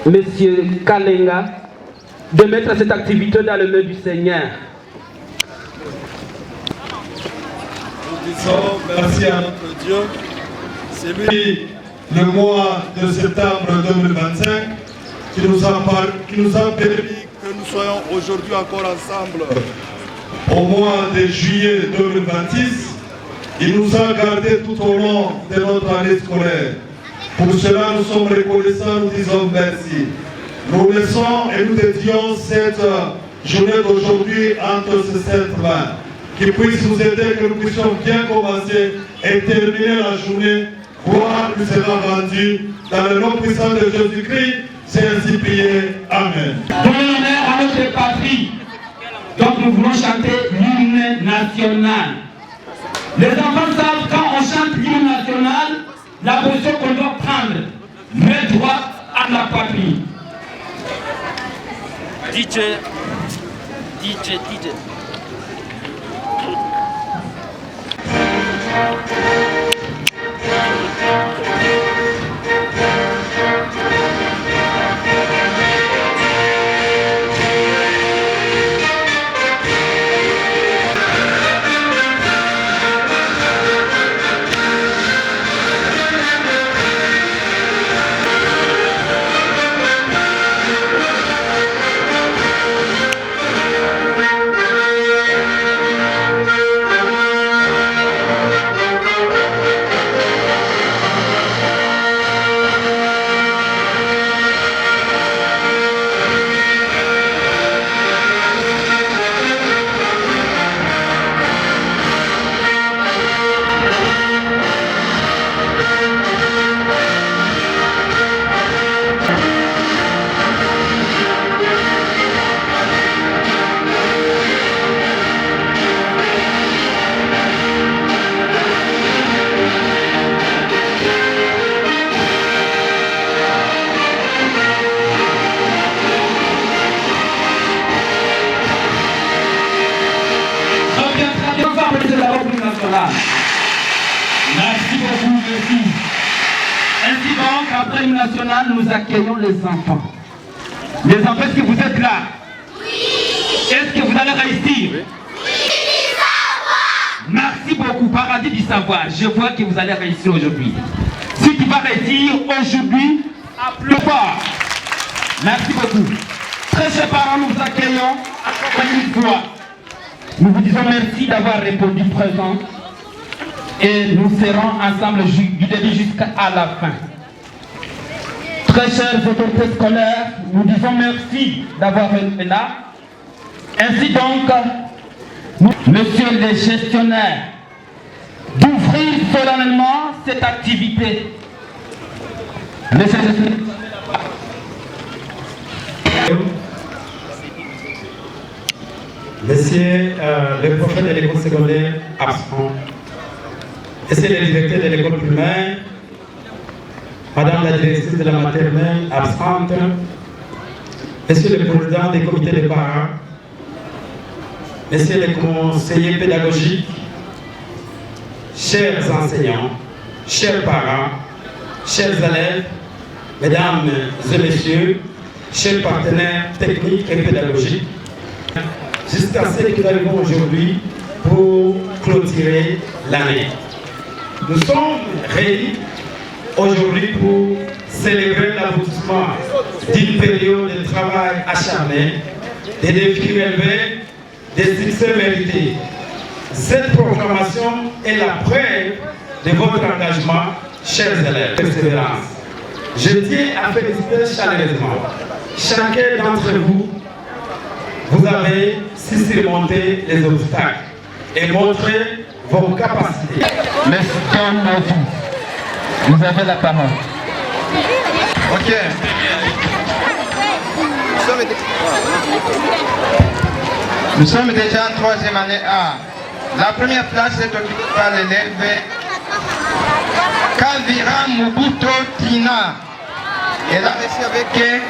Monsieur Kalenga, de mettre cette activité dans le mains du Seigneur. Nous disons merci à notre Dieu. C'est lui, le mois de septembre 2025, qui nous a permis que nous soyons aujourd'hui encore ensemble. Au mois de juillet 2026, il nous a gardés tout au long de notre année scolaire. Pour cela, nous sommes reconnaissants, nous disons merci. Nous laissons et nous dédions cette journée d'aujourd'hui entre ces saintes mains, qui puisse nous aider, que nous puissions bien commencer et terminer la journée. Gloire lui sera rendue dans le nom puissant de Jésus-Christ. C'est ainsi prié. Amen. Pour l'honneur à notre patrie, donc nous voulons chanter l'hymne national. Les enfants savent quand on chante l'hymne national, la position qu'on doit prendre, main droite à la patrie. DJ. Merci beaucoup, merci. Ainsi donc, après l'hymne national, nous accueillons les enfants. Les enfants, est-ce que vous êtes là? Oui. Est-ce que vous allez réussir? Oui. Merci beaucoup, paradis du savoir. Je vois que vous allez réussir aujourd'hui. Si tu vas réussir aujourd'hui, applaudis fort. Merci beaucoup. Très chers parents, nous vous accueillons encore une fois. Nous vous disons merci d'avoir répondu présent. Et nous serons ensemble du début jusqu'à la fin. Très chers autorités scolaires, nous disons merci d'avoir été là. Ainsi donc, monsieur le gestionnaire, d'ouvrir solennellement cette activité. Monsieur le gestionnaire. Monsieur le prophète de l'école secondaire absent. Monsieur le directeur de l'école primaire, Madame la directrice de la maternelle absente, Monsieur le président des comités de parents, Monsieur les conseillers pédagogiques, chers enseignants, chers parents, chers élèves, Mesdames et Messieurs, chers partenaires techniques et pédagogiques, jusqu'à ce que nous arrivons aujourd'hui pour clôturer l'année. Nous sommes réunis aujourd'hui pour célébrer l'aboutissement d'une période de travail acharné, des défis relevés, des succès mérités. Cette proclamation est la preuve de votre engagement, chers élèves. Persévérance. Je tiens à féliciter chaleureusement chacun d'entre vous. Vous avez su surmonter les obstacles et montrer vos capacités. Merci, vous avez la parole. Ok. Nous sommes déjà en troisième année A. La première place est occupée par l'élève Kavira Mobuto Tina. Elle a réussi avec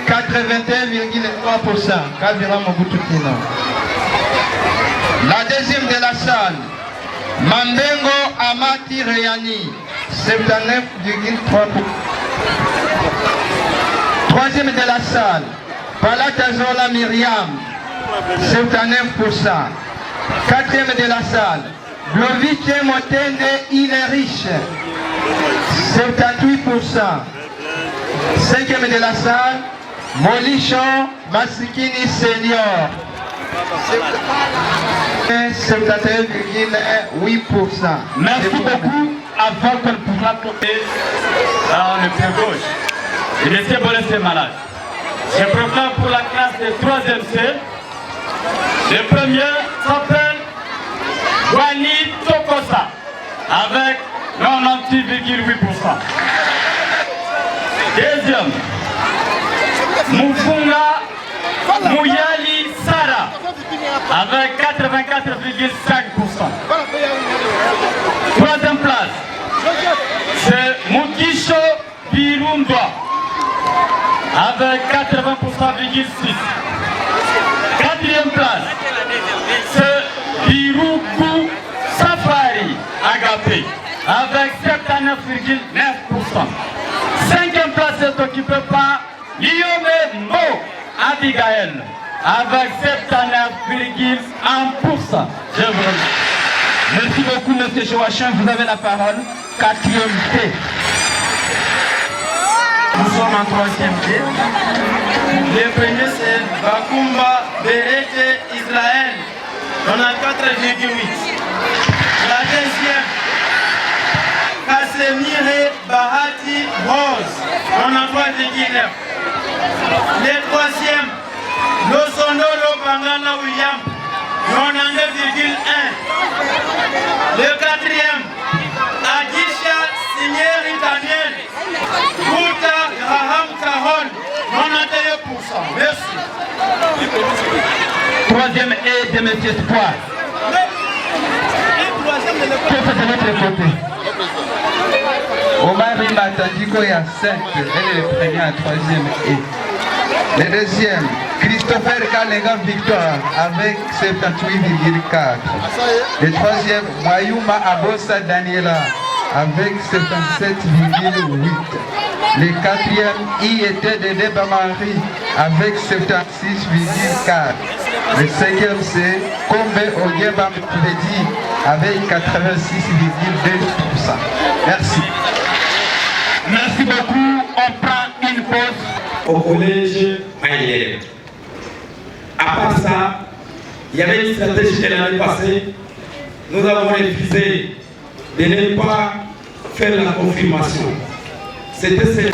81,3%. Kavira Mobuto Tina. La deuxième de la salle, Mambengo Amati Reyani, 79,3%. Troisième de la salle, Palatazola Myriam, 79%. Quatrième de la salle, Blovice Motende Ilerich, 78%. Cinquième de la salle, Molichon Masikini Senior, 71,8%. Merci beaucoup. Avant qu'on puisse appeler le pied gauche. Et M. Bollès est malade. Je proclame pour la classe de 3e C. Le premier s'appelle Wani Tokosa avec 98,8%. Deuxième, Moufunga Mouyali Sara avec 84,5%. Troisième place, c'est Mukisho Birumba avec 80,6%. Quatrième place, c'est Biruku Safari Agapé avec 79,9%. Cinquième place est occupée par Liome Mo Abigail avec 79,1%. Je vous remercie. Merci beaucoup, M. Joachim. Vous avez la parole. Quatrième T. Nous sommes en troisième T. Le premier c'est Bakumba Berete Israël, 94,8. La deuxième, Kasemire Bahati Rose, 93,9. Le troisième, Losondolo Bangala William, 99,1. Le quatrième, Adisha Signeri Daniel, Kouta Graham Kahon, 91%. Merci. Troisième est de M. Espoir. Que fait de l'autre côté? Omar Matandiko est à 5, elle est le premier à 3e et. Le deuxième, Christopher Kalenga Victor avec 78,4. Le troisième, Mayuma Abosa Daniela avec 77,8. Le quatrième, I.E.T. de Debamari avec 76,4. Le cinquième, c'est Kombe Ogeba Mpredi avec 86,2%. Merci. Merci beaucoup. On prend une pause. Au collège Maïlève. À part ça, il y avait une stratégie de l'année passée. Nous avons refusé de ne pas faire la confirmation. C'était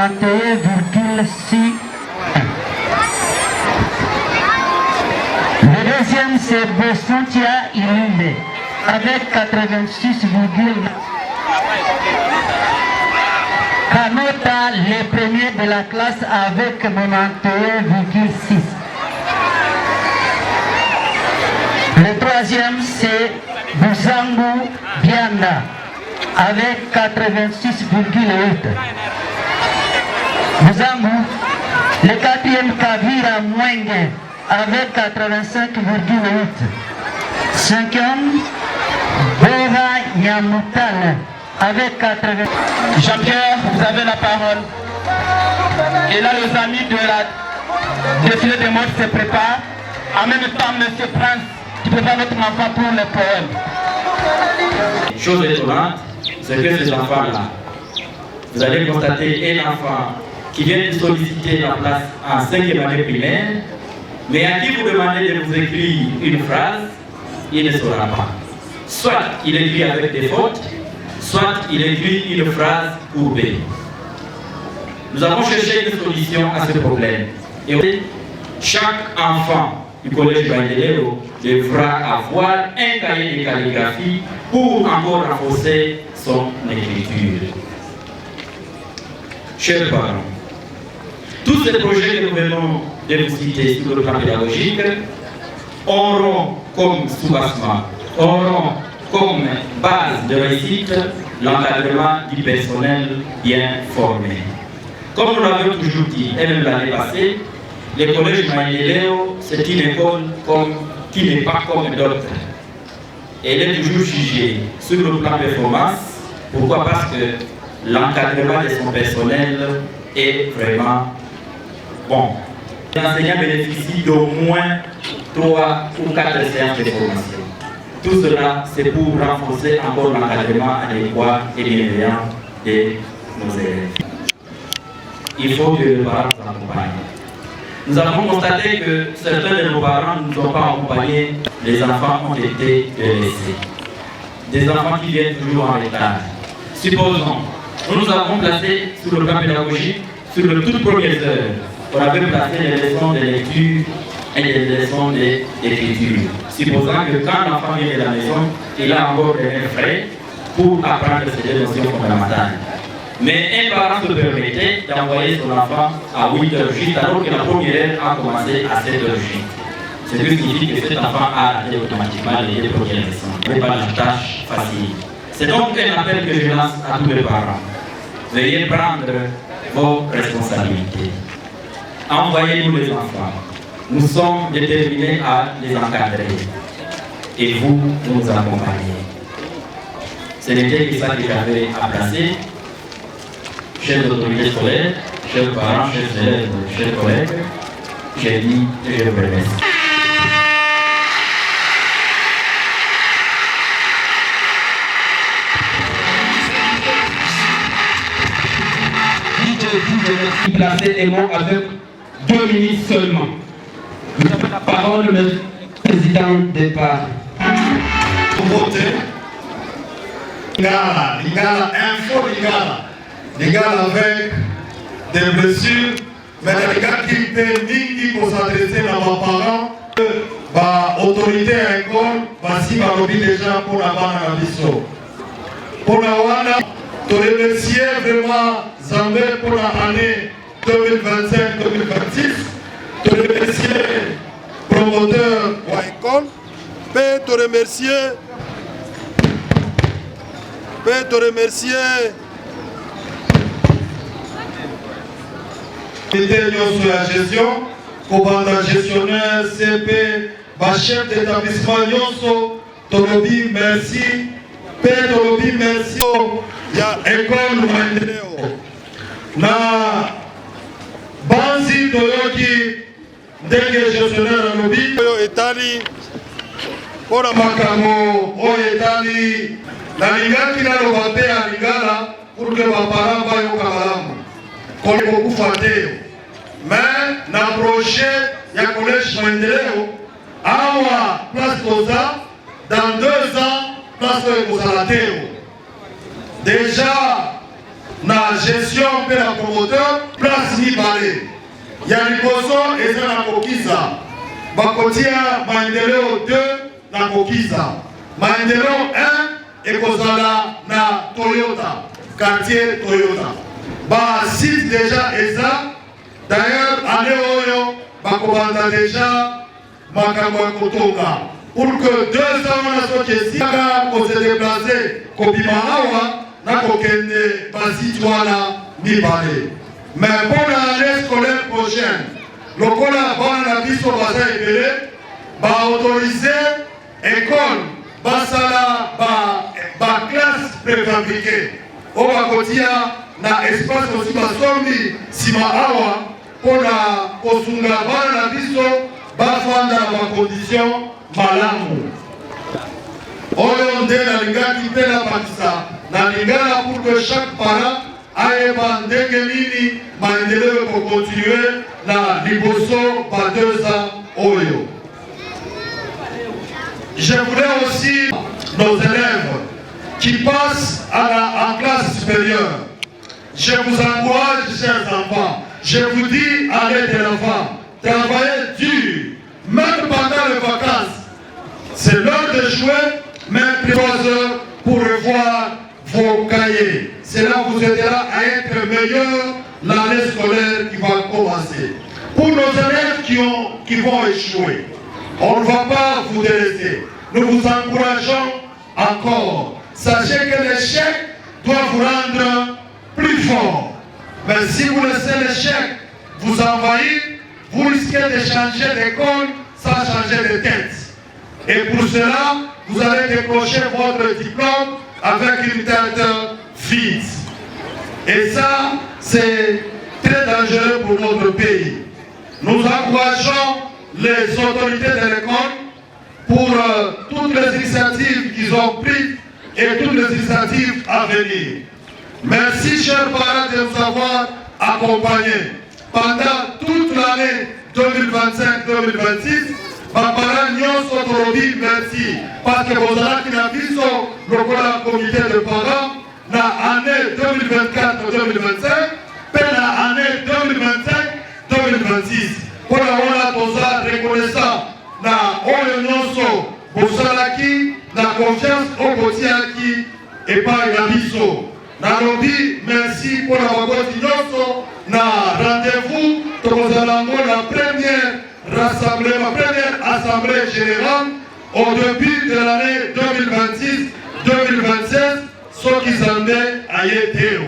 91,6. Le deuxième, c'est Bossantia Irumbe, avec 86,9. Kanota, le premier de la classe, avec 91,6. Le troisième, c'est Buzangu Bianda, avec 86,8. Buzangu. Le quatrième, Kavira Mwenge, avec 85,8. Cinquième, Bora Nyamutala, avec 80. Jean-Pierre, vous avez la parole. Et là, les amis de la défilé des modes se préparent. En même temps, M. Prince, qui prépare notre enfant pour le poème. Chose étonnante, c'est que ces enfants-là, vous allez constater un enfant qui vient de solliciter la place en 5e année primaire, mais à qui vous demandez de vous écrire une phrase, il ne saura pas. Soit il écrit avec des fautes, soit il écrit une phrase courbée. Nous avons cherché une solution à ce problème. Et chaque enfant du collège Baïdéléo devra avoir un cahier de calligraphie pour encore renforcer son écriture. Chers parents, tous ces projets que nous venons de vous citer sur le plan pédagogique auront comme soubassement, auront comme base de réussite l'encadrement du personnel bien formé. Comme nous l'avons toujours dit, et même l'année passée, le collège Baïdéléo, c'est une école qui n'est pas comme d'autres. Elle est toujours jugée sur le plan performance. Pourquoi? Parce que l'encadrement de son personnel est vraiment bon. Les enseignants bénéficient d'au moins 3 ou 4 séances de formation. Tout cela, c'est pour renforcer encore l'encadrement adéquat et bienveillant de nos élèves. Il faut que les parents nous accompagnent. Nous avons constaté que certains de nos parents ne nous ont pas accompagnés. Les enfants ont été délaissés. Des enfants qui viennent toujours en retard. Supposons, nous avons placé sur le plan pédagogique, sur les toutes premières heures, on avait placé les leçons de lecture et les leçons d'écriture. Supposons que quand l'enfant vient de la maison, il a encore des frais pour apprendre ces deux notions fondamentales. Mais un parent se permettait d'envoyer son enfant à 8h juste alors que la première heure a commencé à 7h juste. Ce qui signifie que cet enfant a raté automatiquement les deux premières leçons. Ce n'est pas une tâche facile. C'est donc un appel que je lance à tous les parents. Veuillez prendre vos responsabilités. Envoyez-nous les enfants. Nous sommes déterminés à les encadrer. Et vous nous accompagnez. Ce n'était que ça que j'avais à placer. Chers autorités scolaires, chers parents, chers élèves, chers collègues, j'ai dit et je vous remercie. Merci placer et moi avec 2 minutes seulement. Vous avez la parole, le président départ. Lingala, info Lingala avec des blessures, mais les gars qui étaient mingi pour s'adresser à nos parents, l'autorité à l'école, si on a déjà pour la banque à l'issue. Pour la WANA, te remercier vraiment Zambé pour l'année 2025-2026, te remercier promoteur de l'école, te remercier sur la gestion, comme gestionnaire, CP, chef d'établissement, Tolobi, merci. Tolobi, merci. Il y a école Maendeleo. Na Banzi Toyoki, dès gestionnaire à Lobi, Etali, pour la Makamo, Etali, la Liga qui n'a pas à Ligala pour que ma parent va au Kamalam. Qu'on est beaucoup fatigué. Mais, na projet, il y a collège Maendeleo, Awa, place Koza, dans 2 ans, place Kozalateo. Déjà, na gestion mpe na promoteur place mibale ya liboso eza na kokiza bakotia maendeleo 2 na kokiza maendeleo 1 ekozala na Toyota quartier Toyota ba site déjà eza d'ailleurs année oyo bakobanda déjà makambo ya kotonga pour que 2 ans na soki esika kose déplacer kobima awa na kokende basite wana mibale mais pour l'année scolaire prochaine lokola bana na biso baza ebele baautorize école basala ba classe préfabriquée oyo bakotia na espace osi basomi nsima awa mpona kosunga bana na biso bafanda na bacondition malamu oyo nde nalingaki mpe napakisa nalingana pour que chaque parent ayeba ndenge nini maendeleo ekokontinue na liboso ba 2 ans oyo. Je voulais aussi nos élèves qui passent en classe supérieure. Je vous encourage, chers enfants, je vous dis, allez de l'avant, travaillez dur, même pendant les vacances. C'est l'heure de jouer, même 3 heures pour revoir vos cahiers. Cela vous aidera à être meilleur l'année scolaire qui va commencer. Pour nos élèves qui vont échouer, on ne va pas vous délaisser. Nous vous encourageons encore. Sachez que l'échec doit vous rendre plus fort. Mais si vous laissez l'échec vous envahir, vous risquez de changer d'école sans changer de tête. Et pour cela, vous allez décrocher votre diplôme avec une tête vide. Et ça, c'est très dangereux pour notre pays. Nous encourageons les autorités de l'école pour toutes les initiatives qu'ils ont prises et toutes les initiatives à venir. Merci, chers parents, de nous avoir accompagnés pendant toute l'année 2025-2026. Parents, nyonso tolobi merci parce que vous avez na biso lokola comité de parents na année 2024-2025 pe na année 2025-2026 pour la toza reconnaissant na oyo nyonso bosalaki na confiance okotiaki epai na biso nalobi merci pour la bakoti nyonso na rendez-vous tokozala ngo la première assemblée générale au début de l'année 2026-2027 soki zambe ayeteo.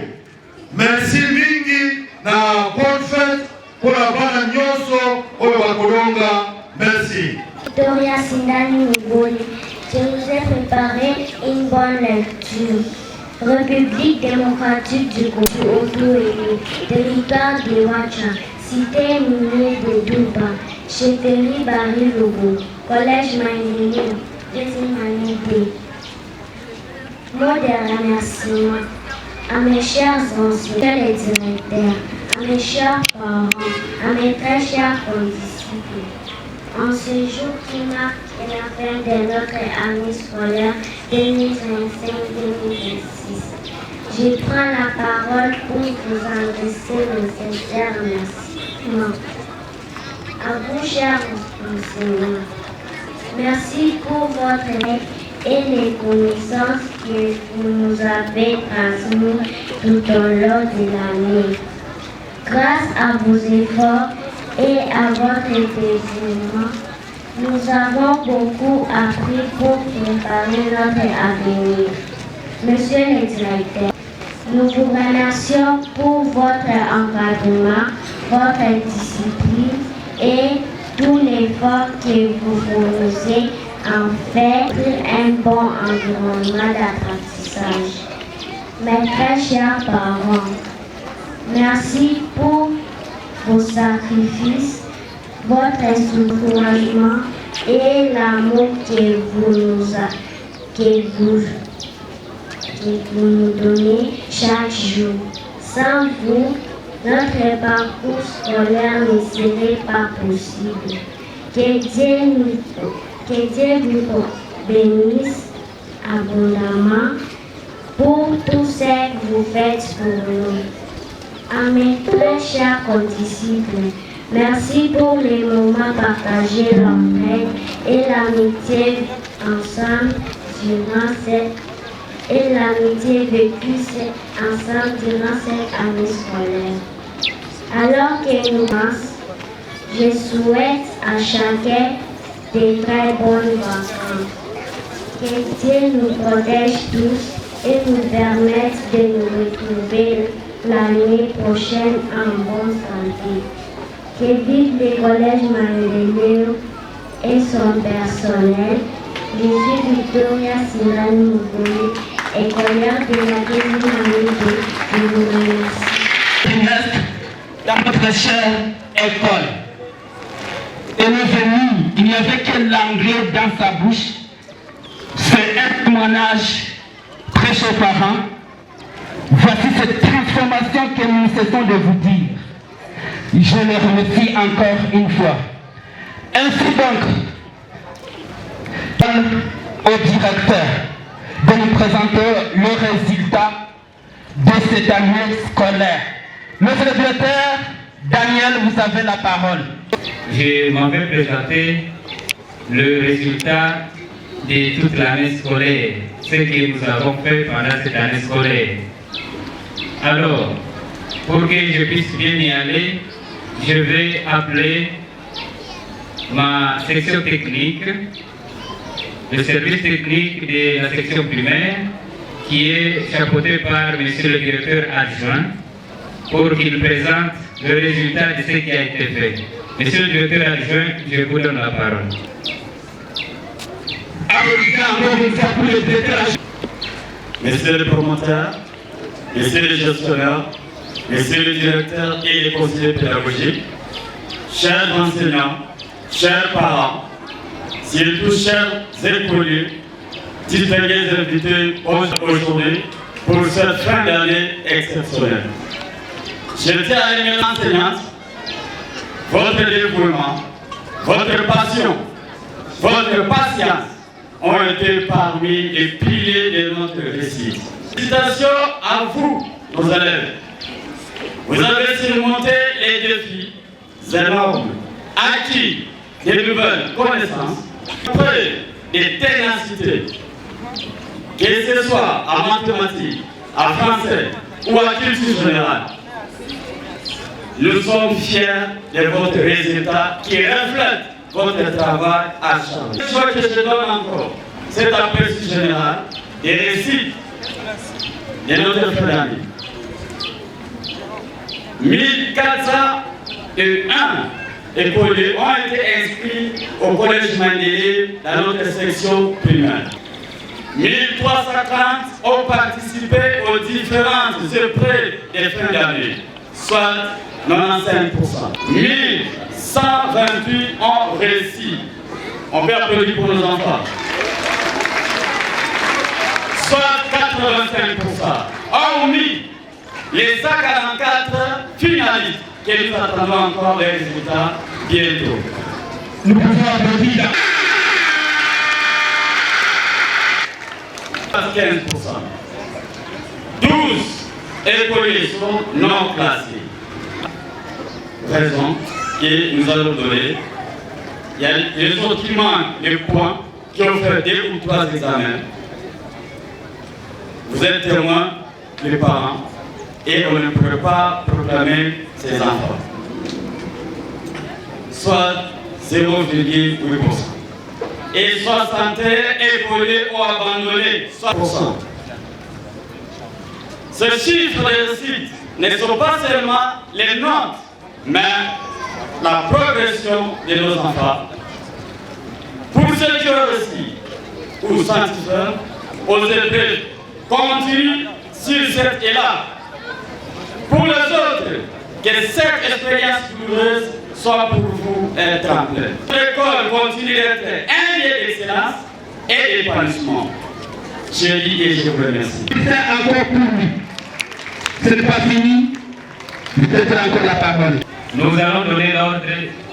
Merci mingi na bonne fête pour la bana nyonso oyo bakolonga. Merci. Victoria Sindani Mugoli, je vous ai préparé une bonne lecture. République démocratique du Congo, Auto-élu, territoire de Wacha, cité minier de Douba, chefferie Barry-Logo, collège Maïnini, deuxième année D. Mot de remerciement à mes chers enseignants et directeurs, à mes chers parents, à mes très chers condisciples. En ce jour qui marque la fin de notre année scolaire 2025-2026, je prends la parole pour vous adresser le sincère remerciement. À vous, chers enseignants, merci pour votre aide et les connaissances que vous nous avez transmises tout au long de l'année. Grâce à vos efforts et à votre dévouement, nous avons beaucoup appris pour préparer notre avenir. Monsieur le directeur, nous vous remercions pour votre encadrement, votre discipline et tout l'effort que vous fournissez en faire un bon environnement d'apprentissage. Mes très chers parents, merci pour vos sacrifices, votre encouragement et l'amour que vous nous donnez chaque jour. Sans vous, notre parcours scolaire ne serait pas possible. Que Dieu vous bénisse abondamment pour tout ce que vous faites pour nous. À mes très chers condisciples, merci pour les moments partagés, l'entraide et l'amitié ensemble durant vécue ensemble durant cette année scolaire. Alors que nous commençons, je souhaite à chacun de très bonnes vacances. Que Dieu nous protège tous et nous permette de nous retrouver l'année prochaine en bonne santé. Que vive le collège Mandéléo et son personnel. Je suis Victoria Silani Mougouli, écolière de la deuxième année de. Je vous remercie. Dans notre chère école. Et nous venons, il n'y avait que l'anglais dans sa bouche. C'est un témoignage très cher parents. Voici cette transformation que nous cessons de vous dire. Je les remercie encore une fois. Ainsi donc, au directeur de nous présenter le résultat de cette année scolaire. Monsieur le directeur, Daniel, vous avez la parole. Je m'en vais présenter le résultat de toute l'année scolaire, ce que nous avons fait pendant cette année scolaire. Alors, pour que je puisse bien y aller, je vais appeler ma section technique, le service technique de la section primaire, qui est chapeauté par monsieur le directeur adjoint, pour qu'il présente le résultat de ce qui a été fait. Monsieur le directeur adjoint, je vous donne la parole. Messieurs les promoteurs, messieurs les gestionnaires, messieurs les directeurs et les conseillers pédagogiques, chers enseignants, chers parents, surtout chers écoliers, distingués invités aujourd'hui pour cette fin d'année exceptionnelle. Je tiens à aimer l'enseignante, votre dévouement, votre passion, votre patience ont été parmi les piliers de notre récit. Félicitations à vous, nos élèves. Vous avez surmonté les défis énormes, acquis de nouvelles connaissances, preuve de ténacité. Que ce soit en mathématiques, en français ou en culture générale. Nous sommes fiers de votre résultat qui reflète votre travail à charge. Ce que je donne encore, c'est aperçu général des récits de notre fin d'année. 1401 écoliers ont été inscrits au collège Mandélé dans notre section primaire. 1330 ont participé aux différentes épreuves de fin d'année, soit 95%. 1128 ont réussi. On peut applaudir pour nos enfants. Soit 85%. Hormis les 144 finalistes que nous attendons encore les résultats bientôt. Nous pouvons applaudir. 15%. 12 écoliers sont non classés. Raison que nous allons donner. Il y a les autres qui manquent des points, qui ont fait 2 ou 3 examens. Vous êtes témoins, les parents, et on ne peut pas proclamer ces enfants. Soit 0,8%. Et 61 écoliers ont abandonné 60%. Ce chiffre de réussite ne sont pas seulement les notes, mais la progression de nos enfants. Pour ceux qui ont réussi ou satisfaits aux épreuves, continuent sur cet élan. Pour les autres, que cette expérience douloureuse soit pour vous un tremplin. L'école continue d'être un lieu d'excellence et d'épanouissement. Je dis et je vous remercie. C'est encore pour lui. Ce n'est pas fini. Peut-être encore la parole. Nous allons donner l'ordre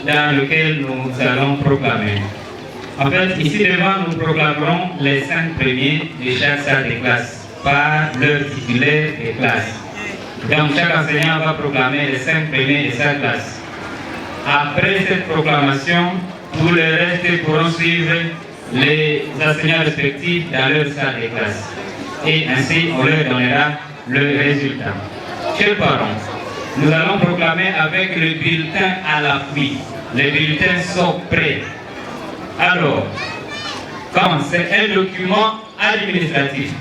dans lequel nous allons proclamer. En fait, ici devant, nous proclamerons les 5 premiers de chaque salle de classe. par leur titulaire et classe. Donc chaque enseignant va proclamer les 5 premiers de sa classe. Après cette proclamation, tout le reste pourront suivre les enseignants respectifs dans leur salle de classe. Et ainsi, on leur donnera le résultat. Chers parents, nous allons proclamer avec le bulletin à l'appui. Les bulletins sont prêts. Alors, quand c'est un document administratif,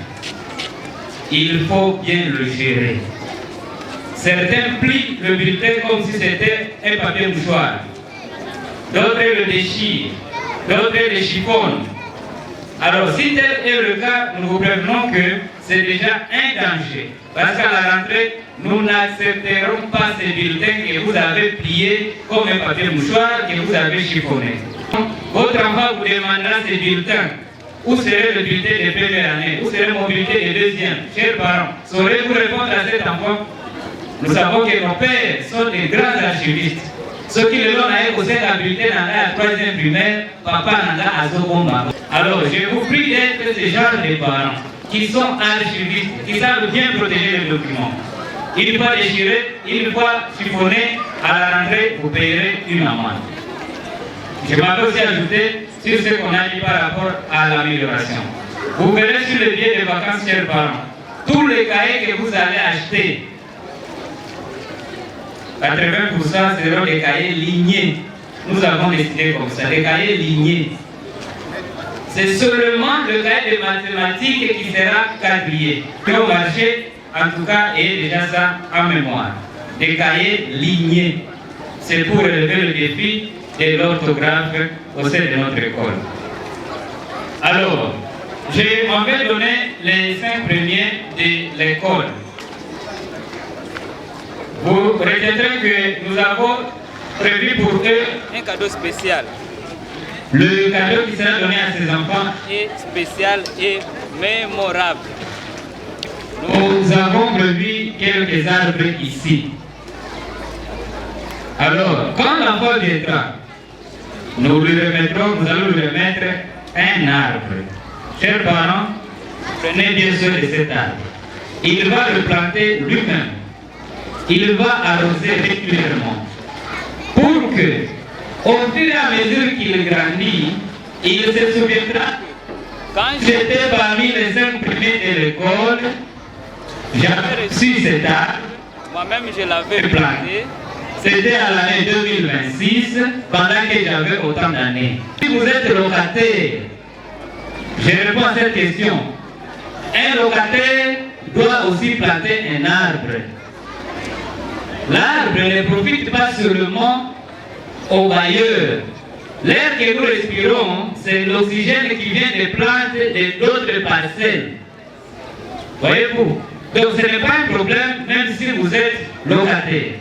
il faut bien le gérer. Certains plient le bulletin comme si c'était un papier mouchoir. D'autres le déchirent, d'autres le chiffonnent. Alors, si tel est le cas, nous vous prévenons que c'est déjà un danger. Parce qu'à la rentrée, nous n'accepterons pas ces bulletins que vous avez pliés comme un papier mouchoir que vous avez chiffonné. Votre enfant vous demandera ces bulletins. Où serait le bulletin de première année? Où serait mon bulletin de deuxième? Chers parents, saurez-vous répondre à cet enfant? Nous savons que nos pères sont des grands archivistes. Ceux qui le donnent à eux, un bulletin dans la 3e primaire, papa n'a pas à. Alors, je vous prie d'être ce genre de parents qui sont archivistes, qui savent bien protéger les documents. Une fois déchiré, une fois chiffonné, à la rentrée, vous payerez une amende. Je m'avais aussi ajouté sur ce qu'on a dit par rapport à l'amélioration. Vous verrez sur le billet de vacances, chers parents, tous les cahiers que vous allez acheter, 80% seront des cahiers lignés. Nous avons décidé comme ça, des cahiers lignés. C'est seulement le cahier de mathématiques qui sera quadrillé. Le marché, en tout cas, est déjà ça en mémoire. Des cahiers lignés. C'est pour relever le défi de l'orthographe au sein de notre école. Alors, je m'en vais donner les 5 premiers de l'école. Vous reconnaîtrez que nous avons prévu pour eux un cadeau spécial. Le cadeau qui sera donné à ces enfants est spécial et mémorable. Nous avons prévu quelques arbres ici. Alors, quand l'enfant viendra, nous allons lui remettre un arbre. Chers parents, prenez bien soin de cet arbre. Il va le planter lui-même. Il va arroser régulièrement. Pour que, au fur et à mesure qu'il grandit, il se souviendra que quand j'étais parmi les 5 premiers de l'école, j'avais reçu cet arbre. Moi-même, je l'avais planté. C'était à l'année 2026, pendant que j'avais autant d'années. Si vous êtes locataire, je réponds à cette question. Un locataire doit aussi planter un arbre. L'arbre ne profite pas seulement aux bailleurs. L'air que nous respirons, c'est l'oxygène qui vient des plantes et d'autres parcelles. Voyez-vous? Donc ce n'est pas un problème, même si vous êtes locataire.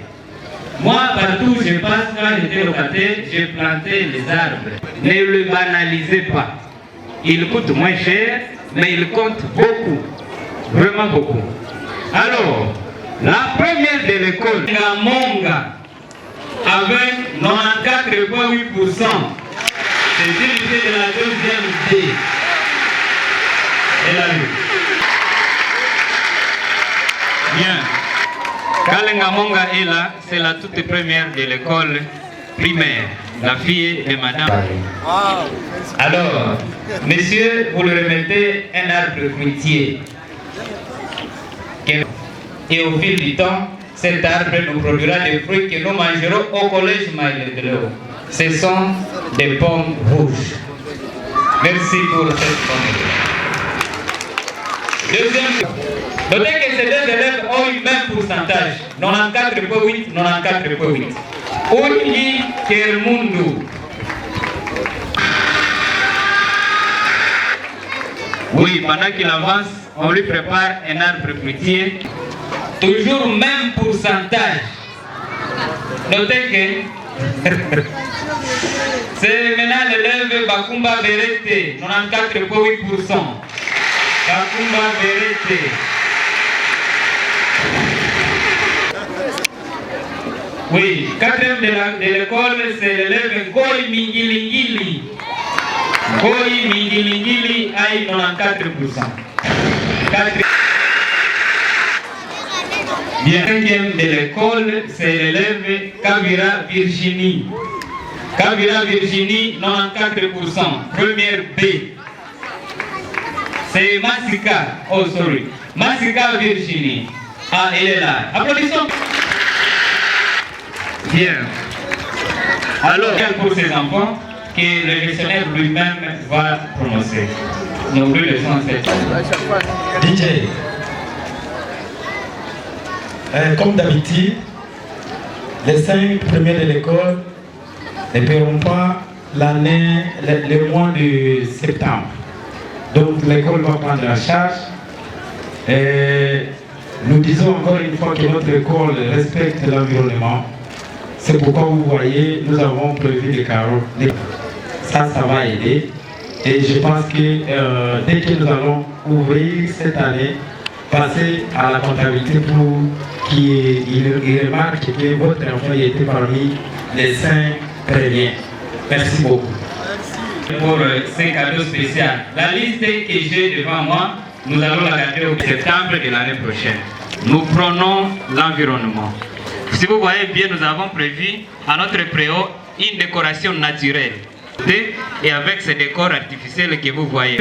Moi, partout où je passe, quand j'étais locataire, j'ai planté les arbres. Ne le banalisez pas. Il coûte moins cher, mais il compte beaucoup. Vraiment beaucoup. Alors, la première de l'école, Ngamonga, avec 94,8%. C'est l'unité de la 2e D. Elle a vu. Bien. Quand Ngamonga est là, c'est la toute première de l'école primaire, la fille de madame. Alors, monsieur, vous le remettez un arbre fruitier. Et au fil du temps, cet arbre nous produira des fruits que nous mangerons au collège Maïle-de-l'eau. Ce sont des pommes rouges. Merci pour cette pomme. Deuxième, notez que ces deux élèves ont eu le même pourcentage, 94,8, 94,8. Oungi Kermundu. Oui, pendant qu'il avance, on lui prépare un arbre fruitier. Toujours même pourcentage. Notez que c'est maintenant l'élève Bakumba Berete, 94,8%. Bakumba Berete. Oui, 4e de l'école, c'est l'élève Goy Mingilingili. Goy Mingilingili a eu 94%. Bien, 5e de l'école, c'est l'élève Kavira Virginie. Kavira Virginie, 94%. Première B. C'est Massika. Oh, sorry. Massika Virginie. Ah, elle est là. Applaudissons. Bien. Alors, pour ces enfants que le gestionnaire lui-même va prononcer. Nos plus de 107. DJ. Comme d'habitude, les 5 premiers de l'école ne paieront pas l'année, le mois de septembre. Donc l'école va prendre la charge. Et nous disons encore une fois que notre école respecte l'environnement. C'est pourquoi vous voyez, nous avons prévu des carreaux. Ça va aider. Et je pense que dès que nous allons ouvrir cette année, passer à la comptabilité pour qu'il remarque que votre enfant était parmi les 5 premiers. Merci beaucoup. Pour ces cadeaux spéciaux, la liste que j'ai devant moi, nous allons la garder au septembre de l'année prochaine. Nous prenons l'environnement. Si vous voyez bien, nous avons prévu à notre préau une décoration naturelle. Et avec ces décors artificiels que vous voyez,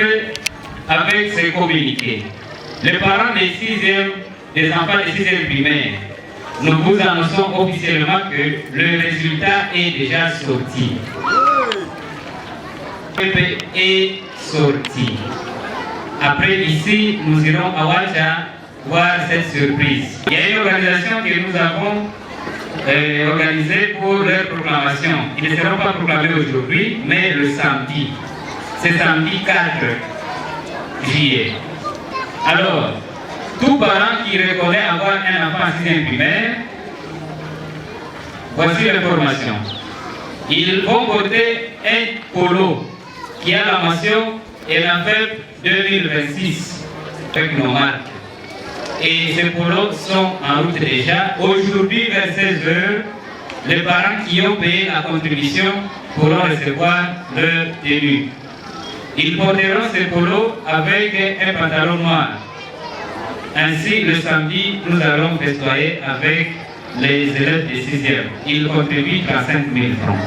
avec ces communiqués, les parents des enfants des 6e primaires, nous vous annonçons officiellement que le résultat est déjà sorti. Est sorti. Après ici, nous irons à Ouacha voir cette surprise. Il y a une organisation que nous avons organisée pour leur proclamation. Ils ne seront pas proclamés aujourd'hui, mais le samedi. C'est samedi 4 juillet. Alors, tout parent qui reconnaît avoir un enfant en 6e primaire, voici l'information. Ils vont porter un polo qui a la mention ENAFEP 2026 avec nos marques. Et ces polos sont en route déjà. Aujourd'hui, vers 16h, les parents qui ont payé la contribution pourront recevoir leur tenue. Ils porteront ces polos avec un pantalon noir. Ainsi, le samedi, nous allons festoyer avec les élèves des 6e. Ils contribuent 35 000 francs,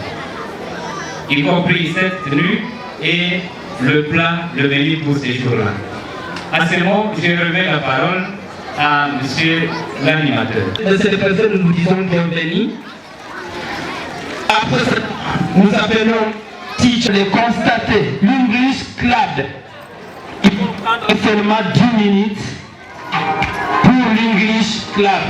y compris cette tenue et le plat, le menu pour ces jours-là. À ce moment, je remets la parole à monsieur l'animateur. De cette personne, nous disons bienvenue. Après ça, nous appelons teacher de constater l'English Club. Il faut prendre seulement 10 minutes pour l'English Club.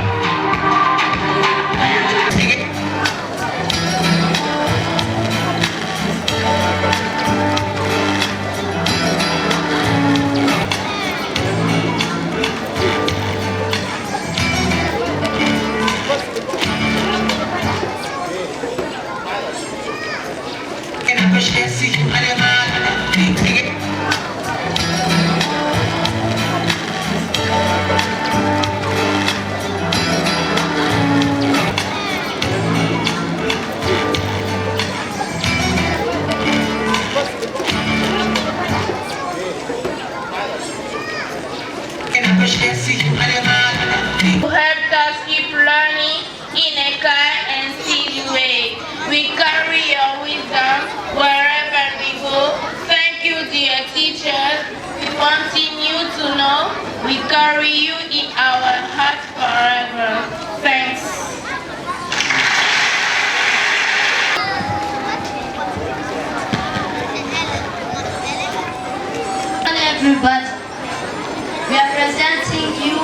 Who helped us keep learning in a kind and steady way. We carry your wisdom wherever we go. Thank you, dear teachers. We continue to know we carry you in our hearts forever. Thanks. Everybody, we are presenting you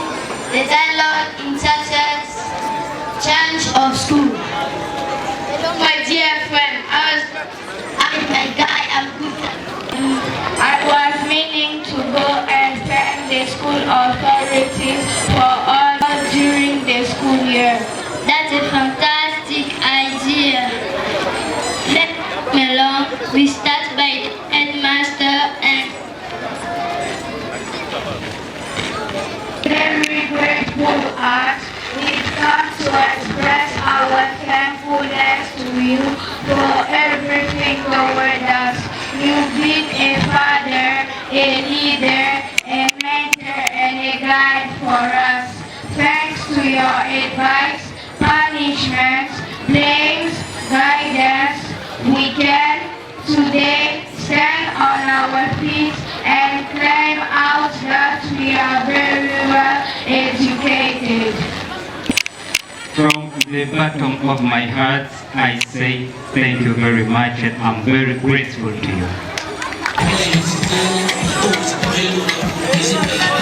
the dialogue entitled Change of School. Hello, my dear friend. I'm a guy. I'm good. I was meaning to go and thank the school authorities for all during the school year. That's a fantastic idea. Let me along. We start by the headmaster and very grateful heart, we come to express our thankfulness to you for everything toward us. You've been a father, a leader, a mentor, and a guide for us. Thanks to your we can today stand on our feet and claim out that we are very well educated. From the bottom of my heart, I say thank you very much and I'm very grateful to you.